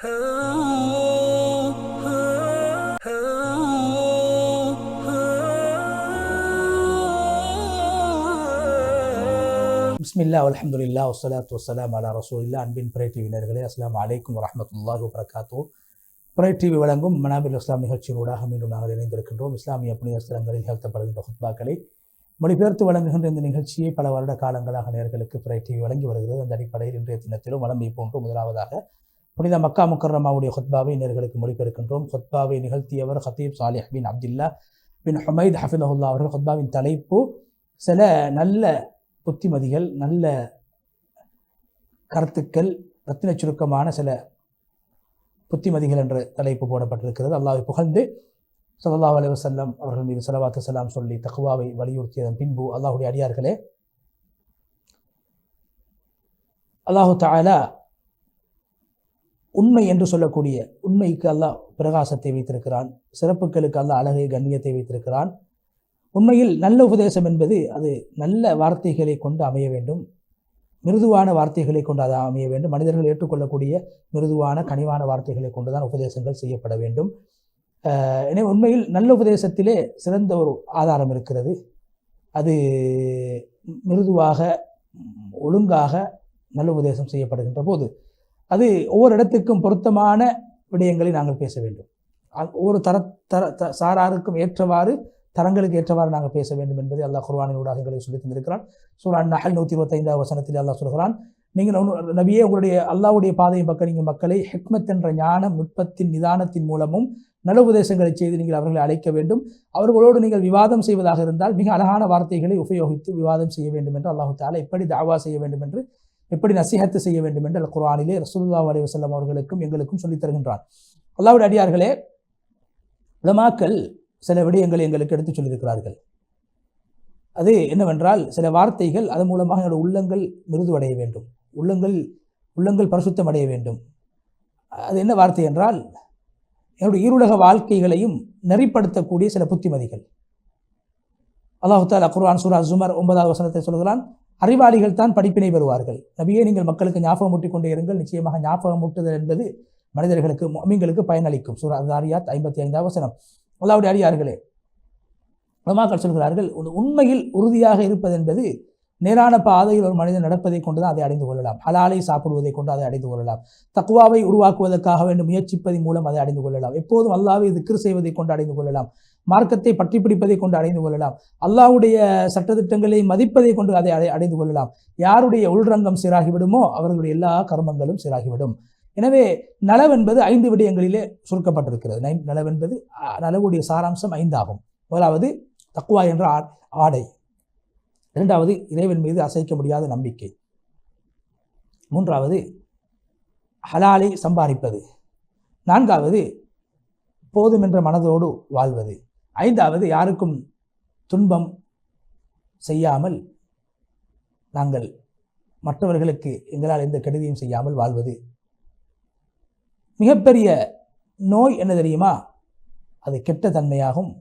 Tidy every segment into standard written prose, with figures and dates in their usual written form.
பிஸ்மில்லா அல்ஹம்துலில்லாஹ் வஸ்ஸலாத்து வஸ்ஸலாமு அலா ரசூலில்லாஹ். அன்பின் பிறை டிவியினர்களே, அஸ்ஸலாமு அலைக்கும் வரஹ்மத்துல்லாஹி வபரகாத்துஹு. பிறை டிவி வழங்கும் மனாபில் இஸ்லாம் நிகழ்ச்சியினூடாக மீண்டும் நாங்கள் இணைந்திருக்கின்றோம். இஸ்லாமிய புனித ஸ்தலங்களில் நிகழ்த்தப்படுகின்ற ஹுத்பாக்களை மொழிபெயர்த்து வழங்குகின்ற இந்த நிகழ்ச்சியை பல வருட காலங்களாக நேயர்களுக்கு பிறை டிவி வழங்கி வருகிறது. அந்த அடிப்படையில் இன்றைய தினத்திலும் வழமை போன்று முதலாவதாக புனித மக்கா முக்கர்ரமாவுடைய ஹுத்பாவை நேயர்களுக்கு மொழிபெயர்க்கின்றோம். ஹுத்பாவை நிகழ்த்தியவர் ஹத்தீப் சாலிஹ் பின் அப்துல்லா பின் ஹுமைத் ஹஃபிதஹுல்லா அவர்கள். ஹுத்பாவின் தலைப்பு சில நல்ல புத்திமதிகள், நல்ல கருத்துக்கள், ரத்தின சுருக்கமான சில புத்திமதிகள் என்ற தலைப்பு போடப்பட்டிருக்கிறது. அல்லாஹ்வை புகழ்ந்து ஸல்லல்லாஹு அலைஹி வஸல்லம் அவர்கள் மீது ஸலவாத்து ஸலாம் சொல்லி தக்வாவை வலியுறுத்தியதன் பின்பு, அல்லாஹ்வுடைய அடியார்களே, அல்லாஹு தஆலா உண்மை என்று சொல்லக்கூடிய உண்மைக்கு அல்லாஹ் பிரகாசத்தை வைத்திருக்கிறான். சிறப்புகளுக்கு அல்லாஹ் அழகை கண்ணியத்தை வைத்திருக்கிறான். உண்மையில் நல்ல உபதேசம் என்பது அது நல்ல வார்த்தைகளை கொண்டு அமைய வேண்டும், மிருதுவான வார்த்தைகளை கொண்டு அது அமைய வேண்டும். மனிதர்கள் ஏற்றுக்கொள்ளக்கூடிய மிருதுவான கனிவான வார்த்தைகளை கொண்டுதான் உபதேசங்கள் செய்யப்பட வேண்டும். எனவே உண்மையில் நல்ல உபதேசத்திலே சிறந்த ஒரு ஆதாரம் இருக்கிறது. அது மிருதுவாக ஒழுங்காக நல்ல உபதேசம் செய்யப்படுகின்ற போது அது ஒவ்வொரு இடத்துக்கும் பொருத்தமான விடயங்களை நாங்கள் பேச வேண்டும். ஒவ்வொரு சாராருக்கும் ஏற்றவாறு, தரங்களுக்கு ஏற்றவாறு நாங்கள் பேச வேண்டும் என்பதை அல்லாஹ் குர்ஆனின் ஊடாக எங்களை சொல்லி தந்திருக்கிறான். சூரா அன்-நஹல் 125வது வசனத்தில் அல்லாஹ் சொல்கிறான், நீங்கள் நபியே, உங்களுடைய அல்லாஹ்வுடைய பாதையின் பக்கம் நீங்கள் மக்களை ஹிக்மத் என்ற ஞானம், நுட்பத்தின் நிதானத்தின் மூலமும் நல்ல உபதேசங்களை செய்து நீங்கள் அவர்களை அழைக்க வேண்டும். அவர்களோடு நீங்கள் விவாதம் செய்வதாக இருந்தால் மிக அழகான வார்த்தைகளை உபயோகித்து விவாதம் செய்ய வேண்டும் என்று அல்லாஹு தஆலா எப்படி தாவா செய்ய வேண்டும் என்று, எப்படி நசீஹத்து செய்ய வேண்டும் என்று குர்ஆனிலே ரசூலுல்லாஹி அலைஹி வஸல்லம் அவர்களுக்கும் எங்களுக்கும் சொல்லித் தருகின்றான். அல்லாஹ்வுடைய அடியார்களே, உலமாக்கள் சில விடயங்களை எங்களுக்கு எடுத்துச் சொல்லியிருக்கிறார்கள். அது என்னவென்றால், சில வார்த்தைகள் அதன் மூலமாக என்னோட உள்ளங்கள் மிருதுவடைய வேண்டும், உள்ளங்கள் பரிசுத்தம் அடைய வேண்டும். அது என்ன வார்த்தை என்றால், என்னுடைய ஈருலக வாழ்க்கைகளையும் நெறிப்படுத்தக்கூடிய சில புத்திமதிகள். அல்லாஹ் தஆலா குர்ஆன் சூரா ஜுமர் 9வது வசனத்தை சொல்கிறான், அறிவாளிகள் தான் படிப்பினை பெறுவார்கள். நபியே, நீங்கள் மக்களுக்கு ஞாபகமூட்டிக் கொண்டே இருங்கள். நிச்சயமாக ஞாபகமூட்டுதல் என்பது மனிதர்களுக்கு, முஃமின்களுக்கு பயனளிக்கும். சூரா அத்-தாரியாத் 55வது வசனம். அல்லாஹ்வுடைய அடியார்களே, உலமாக்கள் சொல்கிறார்கள், உண்மையில் உறுதியாக இருப்பது என்பது நேரான பாதையில் ஒரு மனிதன் நடப்பதை கொண்டுதான் அதை அடைந்து கொள்ளலாம். ஹலாலை சாப்பிடுவதை கொண்டு அதை அடைந்து கொள்ளலாம். தக்வாவை உருவாக்குவதற்காக வேண்டும் முயற்சிப்பதன் மூலம் அதை அடைந்து கொள்ளலாம். எப்போதும் அல்லாஹ்வை திக்ர் செய்வதை கொண்டு அடைந்து கொள்ளலாம். மார்க்கத்தை பற்றி பிடிப்பதை கொண்டு அடைந்து கொள்ளலாம். அல்லாஹ்வுடைய சட்டத்திட்டங்களை மதிப்பதை கொண்டு அதை அடைந்து கொள்ளலாம். யாருடைய உள்ரங்கம் சீராகிவிடுமோ அவர்களுடைய எல்லா கர்மங்களும் சீராகிவிடும். எனவே நலவென்பது 5 விடயங்களிலே சுருக்கப்பட்டிருக்கிறது. நலவென்பது, நலவுடைய சாராம்சம் 5 ஆகும். முதலாவது தக்வா என்ற ஆடை. இரண்டாவது இறைவன் மீது அசைக்க முடியாத நம்பிக்கை. மூன்றாவது ஹலாலை சம்பாதிப்பது. நான்காவது போதும் என்ற மனதோடு வாழ்வது. ஐந்தாவது யாருக்கும் துன்பம் செய்யாமல், நாங்கள் மற்றவர்களுக்கு எங்களால் எந்த கெடுதியும் செய்யாமல் வாழ்வது. மிகப்பெரிய நோய் என்ன தெரியுமா? அது கெட்ட தன்மையாகும்.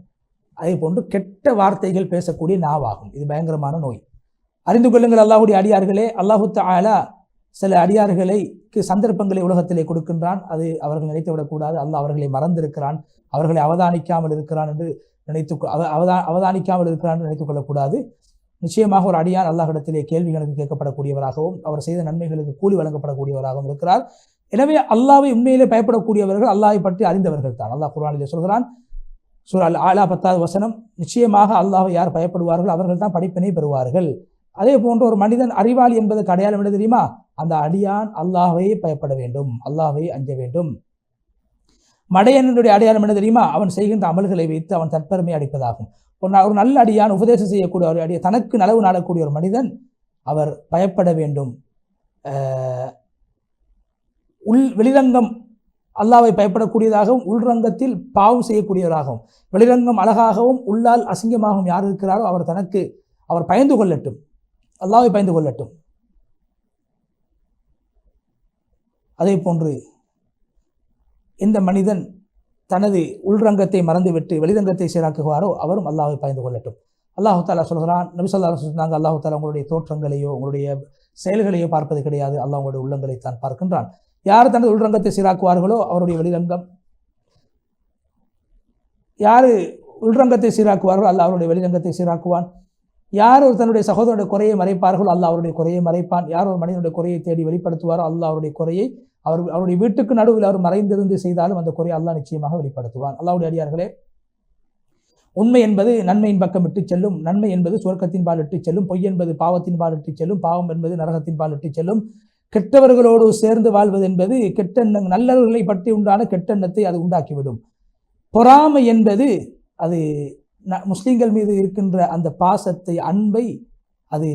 அதே போன்று கெட்ட வார்த்தைகள் பேசக்கூடிய நாவாகும். இது பயங்கரமான நோய். அறிந்து கொள்ளுங்கள் அல்லாஹ்வுடைய அடியார்களே, அல்லாஹு தஆலா சில அடியார்களுக்கு சந்தர்ப்பங்களை உலகத்திலே கொடுக்கின்றான். அது அவர்கள் நினைத்து விடக்கூடாது. அல்லாஹ் அவர்களை மறந்திருக்கிறான், அவர்களை அவதானிக்காமல் இருக்கிறான் என்று நினைத்துக் கொள்ளக்கூடாது. நிச்சயமாக ஒரு அடியான் அல்லாஹ்விடத்திலே கேள்விகளுக்கு கேட்கப்படக்கூடியவராகவும் அவர் செய்த நன்மைகளுக்கு கூலி வழங்கப்படக்கூடியவராகவும் இருக்கிறார். எனவே அல்லாஹ்வை உண்மையிலே பயப்படக்கூடியவர்கள் அல்லாஹ்வை பற்றி அறிந்தவர்கள் தான். அல்லாஹ் குர்ஆனிலே சொல்கிறான், சூரா அல்-ஆலா 10வது வசனம், நிச்சயமாக அல்லாஹ்வை யார் பயப்படுவார்கள் அவர்கள் தான் படிப்பினை பெறுவார்கள். அதே போன்று ஒரு மனிதன் அறிவாளி என்பதற்கு அடையாளம் என்ன தெரியுமா? அந்த அடியான் அல்லாஹ்வை பயப்பட வேண்டும், அல்லாஹ்வை அஞ்ச வேண்டும். மடையனுடைய அடையாளம் என்ன தெரியுமா? அவன் செய்கின்ற அமல்களை வைத்து அவன் தற்பெருமை அடிப்பதாகும். ஒரு நல்ல அடியான், உபதேசம் செய்யக்கூடிய ஒரு அடியான், தனக்கு நலவு நாடக்கூடிய ஒரு மனிதன், அவர் பயப்பட வேண்டும். வெளிரங்கம் அல்லாஹ்வை பயப்படக்கூடியதாகவும், உள்ரங்கத்தில் பாவம் செய்யக்கூடியவராகவும், வெளிரங்கம் அழகாகவும் உள்ளால் அசிங்கமாகவும் யார் இருக்கிறாரோ அவர் பயந்து கொள்ளட்டும், அல்லாஹ்வை பயந்து கொள்ளட்டும். அதே போன்று எந்த மனிதன் தனது உள்ரங்கத்தை மறந்துவிட்டு வெளிரங்கத்தை சீராக்குவாரோ அவரும் அல்லாஹ்வை பயந்து கொள்ளட்டும். அல்லாஹு தஆலா சொல்கிறான், நபி ஸல்லல்லாஹு அலைஹி வஸல்லம், அல்லாஹு தஆலா உங்களுடைய தோற்றங்களையோ உங்களுடைய செயல்களையோ பார்ப்பது கிடையாது, அல்லாஹ் உங்களுடைய உள்ளங்களை தான் பார்க்கின்றான். யார் தனது உள்ரங்கத்தை சீராக்குவார்களோ அவருடைய வெளிரங்கம், யார் உள்ரங்கத்தை சீராக்குவார்களோ அல்லாஹ் அவருடைய வெளிரங்கத்தை சீராக்குவான். யார் ஒரு தன்னுடைய சகோதரனுடைய குறையை மறைப்பார்களோ அல்லாஹ் அவருடைய குறையை மறைப்பான். யார் ஒரு மனிதனுடைய குறையை தேடி வெளிப்படுத்துவாரோ அல்லாஹ் அவருடைய குறையை அவருடைய வீட்டுக்கு நடுவில் அவர் மறைந்திருந்து செய்தாலும் அந்த குறையை அல்லாஹ் நிச்சயமாக வெளிப்படுத்துவான். அல்லாஹ்வுடைய அடியார்களே, உண்மை என்பது நன்மையின் பக்கம் இட்டு செல்லும், நன்மை என்பது சுவர்க்கத்தின் பால் இட்டு செல்லும், பொய் என்பது பாவத்தின் பால் இட்டு செல்லும், பாவம் என்பது நரகத்தின் பால் இட்டு செல்லும். கெட்டவர்களோடு சேர்ந்து வாழ்வது என்பது நல்லவர்களை பற்றி உண்டான கெட்டெண்ணத்தை அது உண்டாக்கிவிடும். பொறாமை என்பது அது முஸ்லிம்கள் மீது இருக்கின்ற அந்த பாசத்தை, அன்பை அது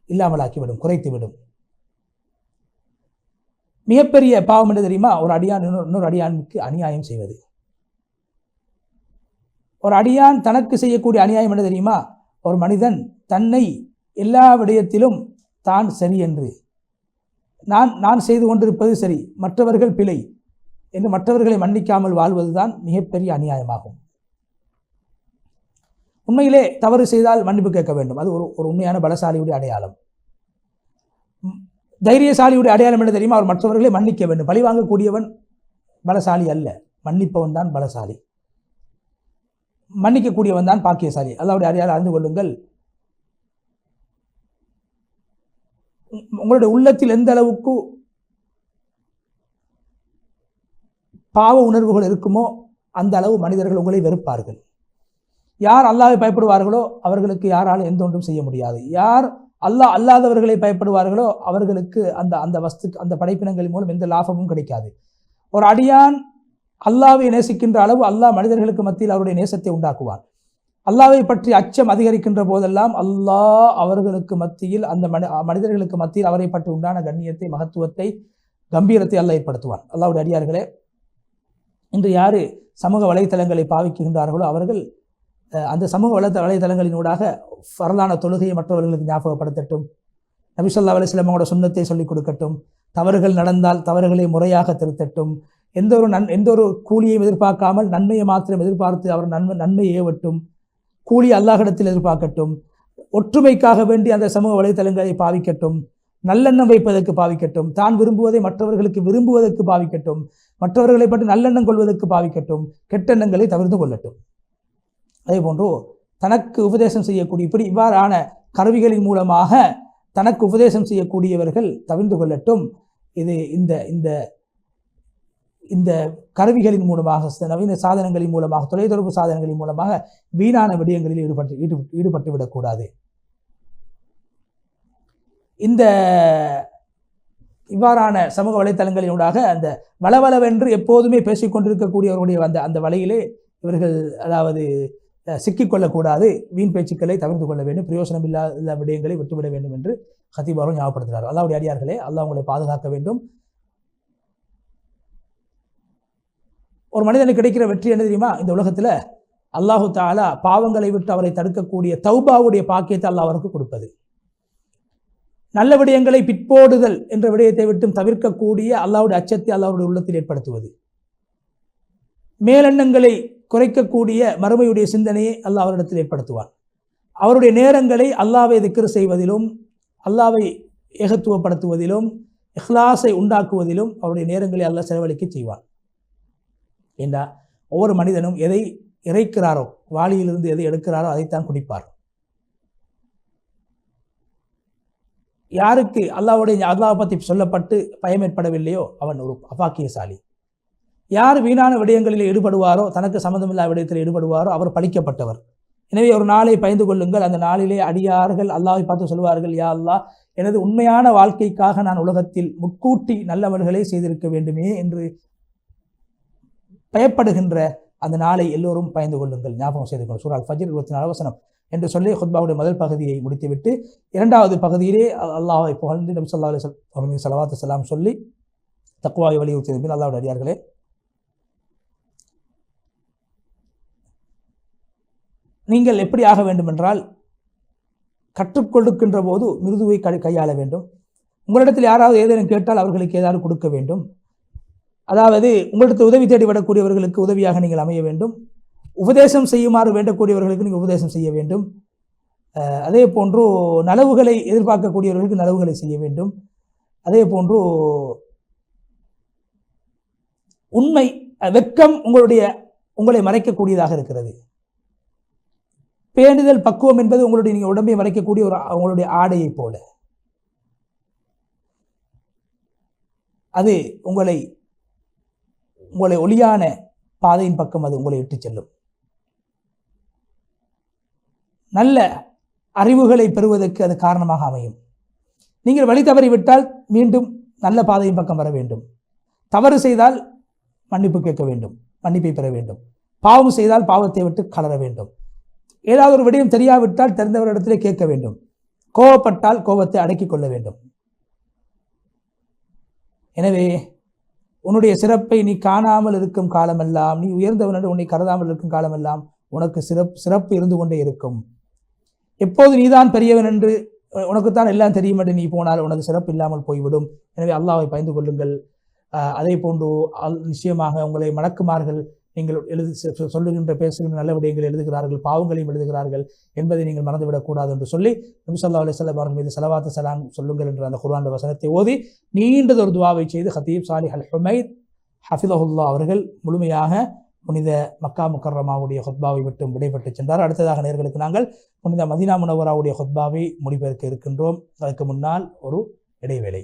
இல்லாமலாக்கிவிடும், குறைத்துவிடும். மிகப்பெரிய பாவம் என்று தெரியுமா? ஒரு அடியான் இன்னொரு அடியானுக்கு அநியாயம் செய்வது. ஒரு அடியான் தனக்கு செய்யக்கூடிய அநியாயம் என்ன தெரியுமா? ஒரு மனிதன் தன்னை எல்லா விடயத்திலும் தான் சரி என்று, நான் செய்து கொண்டிருப்பது சரி, மற்றவர்கள் பிழை என்று மற்றவர்களை மன்னிக்காமல் வாழ்வதுதான் மிகப்பெரிய அநியாயமாகும். உண்மையிலே தவறு செய்தால் மன்னிப்பு கேட்க வேண்டும். அது ஒரு உண்மையான பலசாலியுடைய அடையாளம். தைரியசாலியுடைய அடையாளம் என்ன தெரியுமா? அவர் மற்றவர்களை மன்னிக்க வேண்டும். பழி வாங்கக்கூடியவன் பலசாலி அல்ல, மன்னிப்பவன் தான் பலசாலி. மன்னிக்கக்கூடியவன் தான் பாக்கியசாலி. அல்லாஹ்வுடைய அடையாளம் அறிந்து கொள்ளுங்கள். உங்களுடைய உள்ளத்தில் எந்த அளவுக்கு பாவ உணர்வுகள் இருக்குமோ அந்த அளவு மனிதர்கள் உங்களை வெறுப்பார்கள். யார் அல்லாஹ்வை பயப்படுவார்களோ அவர்களுக்கு யாராலும் எந்த ஒன்றும் செய்ய முடியாது. யார் அல்லாஹ் அல்லாதவர்களை பயப்படுவார்களோ அவர்களுக்கு அந்த படைப்பினங்களின் மூலம் எந்த லாபமும் கிடைக்காது. ஒரு அடியான் அல்லாஹ்வை நேசிக்கின்ற அளவு அல்லாஹ் மனிதர்களுக்கு மத்தியில் அவருடைய நேசத்தை உண்டாக்குவான். அல்லாஹ்வை பற்றி அச்சம் அதிகரிக்கின்ற போதெல்லாம் அல்லாஹ் அவர்களுக்கு மத்தியில், அந்த மனிதர்களுக்கு மத்தியில் அவரை பற்றி உண்டான கண்ணியத்தை, மகத்துவத்தை, கம்பீரத்தை அல்லாஹ் ஏற்படுத்துவான். அல்லாஹ்வுடைய அடியார்களே, இன்று யார் சமூக வலைத்தளங்களை பாவிக்கின்றார்களோ அவர்கள் அந்த சமூக வலைத்தளங்களினூடாக ஃபர்லான தொழுகையை மற்றவர்களுக்கு ஞாபகப்படுத்தட்டும், நபி ஸல்லல்லாஹு அலைஹி வஸல்லம் அவங்களோட சுன்னத்தை சொல்லிக் கொடுக்கட்டும், தவறுகள் நடந்தால் தவறுகளை முறையாக திருத்தட்டும், எந்த ஒரு கூலியையும் எதிர்பார்க்காமல் நன்மையை மாத்திரம் எதிர்பார்த்து அவர் நன்மையை ஏவட்டும், கூலி அல்லாஹ்விடத்தில் எதிர்பார்க்கட்டும், ஒற்றுமைக்காக வேண்டி அந்த சமூக வலைத்தளங்களை பாவிக்கட்டும், நல்லெண்ணம் வைப்பதற்கு பாவிக்கட்டும், தான் விரும்புவதை மற்றவர்களுக்கு விரும்புவதற்கு பாவிக்கட்டும், மற்றவர்களை பற்றி நல்லெண்ணம் கொள்வதற்கு பாவிக்கட்டும், கெட்டெண்ணங்களை தவிர்த்து கொள்ளட்டும். அதே போன்று தனக்கு உபதேசம் செய்யக்கூடிய இவ்வாறான கருவிகளின் மூலமாக தனக்கு உபதேசம் செய்யக்கூடியவர்கள் தவிர்த்து கொள்ளட்டும். இது இந்த இந்த கருவிகளின் மூலமாக, நவீன சாதனங்களின் மூலமாக, தொலைத்தொடர்பு சாதனங்களின் மூலமாக வீணான விடயங்களில் ஈடுபட்டு விடக்கூடாது. இந்த இவ்வாறான சமூக வலைத்தளங்களினூடாக அந்த வளவளவென்று எப்போதுமே பேசிக்கொண்டிருக்கக்கூடியவர்களுடைய அந்த வலையிலே இவர்கள் அதாவது சிக்கிக்கொள்ளக்கூடாது. வீண் பேச்சுக்களை தவிர்த்து கொள்ள வேண்டும், பிரயோசனம் இல்லாத விடயங்களை விட்டுவிட வேண்டும் என்று ஹத்தீப் அவர்கள் ஞாபகப்படுத்துகிறார். அல்லாஹ்வுடைய அடியார்களே, அல்லாஹ் உங்களை பாதுகாக்க வேண்டும். ஒரு மனிதனுக்கு கிடைக்கிற வெற்றி என்ன தெரியுமா? இந்த உலகத்தில் அல்லாஹு தஆலா பாவங்களை விட்டு அவரை தடுக்கக்கூடிய தௌபாவுடைய பாக்கியத்தை அல்லாஹ் அவருக்கு கொடுப்பது, நல்ல விடயங்களை பிற்போடுதல் என்ற விடயத்தை விட்டும் தவிர்க்கக்கூடிய அல்லாஹ்வுடைய அச்சத்தை அல்லாஹ்வுடைய உள்ளத்தில் ஏற்படுத்துவது, மேலெண்ணங்களை குறைக்கக்கூடிய மறுமையுடைய சிந்தனையை அல்லாஹ் அவரிடத்தில் ஏற்படுத்துவான். அவருடைய நேரங்களை அல்லாஹ்வை திக்ர் செய்வதிலும், அல்லாஹ்வை ஏகத்துவப்படுத்துவதிலும், இஹ்லாஸை உண்டாக்குவதிலும் அவருடைய நேரங்களை அல்லாஹ் செலவழிக்க செய்வான். ஏண்டா ஒவ்வொரு மனிதனும் எதை இறைக்கிறாரோ, வாளியிலிருந்து எதை எடுக்கிறாரோ அதைத்தான் குடிப்பார். யாருக்கு அல்லாஹ் பற்றி சொல்லப்பட்டு பயம் ஏற்படவில்லையோ அவன் ஒரு அபாக்கியசாலி. யார் வீணான விடயங்களில் ஈடுபடுவாரோ, தனக்கு சம்பந்தமில்லாத விடயத்தில் ஈடுபடுவாரோ அவர் பழிக்கப்பட்டவர். எனவே ஒரு நாளை பயந்து கொள்ளுங்கள். அந்த நாளிலே அடியார்கள் அல்லாஹ்வை பார்த்து சொல்வார்கள், யா அல்லாஹ், எனது உண்மையான வாழ்க்கைக்காக நான் உலகத்தில் முற்கூட்டி நல்லவர்களை செய்திருக்க வேண்டுமே என்று பயப்படுகின்ற அந்த நாளை எல்லோரும் பயந்து கொள்ளுங்கள், ஞாபகம் செய்து கொள்ளுங்கள். சூரா அல்-ஃபஜ்ர் 24 வசனம் என்று சொல்லி ஹுத்பாவுடைய முதல் பகுதியை முடித்துவிட்டு இரண்டாவது பகுதியிலே அல்லாஹ்வை புகழ்ந்து நபி ஸல்லல்லாஹு அலைஹி வஸல்லம் ஸலவாத்து ஸலாம் சொல்லி தக்வாவை வலியுறுத்திய அல்லாஹ்வுடைய அடியார்களே, நீங்கள் எப்படி ஆக வேண்டும் என்றால், கற்றுக் கொடுக்கின்ற போது மிருதுவை கையாள வேண்டும். உங்களிடத்தில் யாராவது ஏதேனும் கேட்டால் அவர்களுக்கு ஏதாவது கொடுக்க வேண்டும். அதாவது உங்களிடத்தில் உதவி தேடி விடக்கூடியவர்களுக்கு உதவியாக நீங்கள் அமைய வேண்டும். உபதேசம் செய்யுமாறு வேண்டக்கூடியவர்களுக்கு நீங்கள் உபதேசம் செய்ய வேண்டும். அதே போன்று நலவுகளை எதிர்பார்க்கக்கூடியவர்களுக்கு நலவுகளை செய்ய வேண்டும். அதே போன்று உண்மை வெட்கம் உங்களை மறைக்கக்கூடியதாக இருக்கிறது. பேணுதல் பக்குவம் என்பது நீங்கள் உடம்பை மறைக்கக்கூடிய உங்களுடைய ஆடையை போல. அது உங்களை ஒளியான பாதையின் பக்கம் அது உங்களை இட்டுச் செல்லும். நல்ல அறிவுகளை பெறுவதற்கு அது காரணமாக அமையும். நீங்கள் வழி தவறிவிட்டால் மீண்டும் நல்ல பாதையின் பக்கம் வர வேண்டும். தவறு செய்தால் மன்னிப்பு கேட்க வேண்டும், மன்னிப்பை பெற வேண்டும். பாவம் செய்தால் பாவத்தை விட்டு கலர வேண்டும். ஏதாவது ஒரு விடயம் தெரியாவிட்டால் தெரிந்தவரிடத்திலே கேட்க வேண்டும். கோபப்பட்டால் கோபத்தை அடக்கிக் கொள்ள வேண்டும். எனவே உன்னுடைய சிறப்பை நீ காணாமல் இருக்கும் காலமெல்லாம், நீ உயர்ந்தவன் என்று உன்னை கருதாமல் இருக்கும் காலமெல்லாம் உனக்கு சிறப்பு இருந்து கொண்டே இருக்கும். எப்போது நீதான் பெரியவன் என்று உனக்குத்தான் எல்லாம் தெரியும் என்று நீ போனால் உனது சிறப்பு இல்லாமல் போய்விடும். எனவே அல்லாஹ்வை பயந்து கொள்ளுங்கள். அதே போன்று நிச்சயமாக உங்களை மலக்குமார்கள் நீங்கள் சொல்லுகின்ற பேசுகின்ற நல்ல விடயங்கள் எழுதுகிறார்கள், பாவங்களையும் எழுதுகிறார்கள் என்பதை நீங்கள் மறந்துவிடக்கூடாது என்று சொல்லி நபி ஸல்லல்லாஹு அலைஹி வஸல்லம் அவர்கள் மீது ஸலவாத்து ஸலாம் சொல்லுங்கள் என்ற அந்த குர்ஆன் வசனத்தை ஓதி நீண்டதொரு துஆவை செய்து ஹதீப் சாலிஹ் அல் ஹுமைத் ஹஃபிதஹுல்லாஹ் அவர்கள் முழுமையாக புனித மக்கா முக்கர்ரமாவுடைய ஹுத்பாவை விட்டு விடைபெற்று சென்றார். அடுத்ததாக நேயர்களுக்கு நாங்கள் புனித மதீனா முனவ்வராவுடைய ஹுத்பாவை முடிப்பதற்கு இருக்கின்றோம். அதற்கு முன்னால் ஒரு இடைவேளை.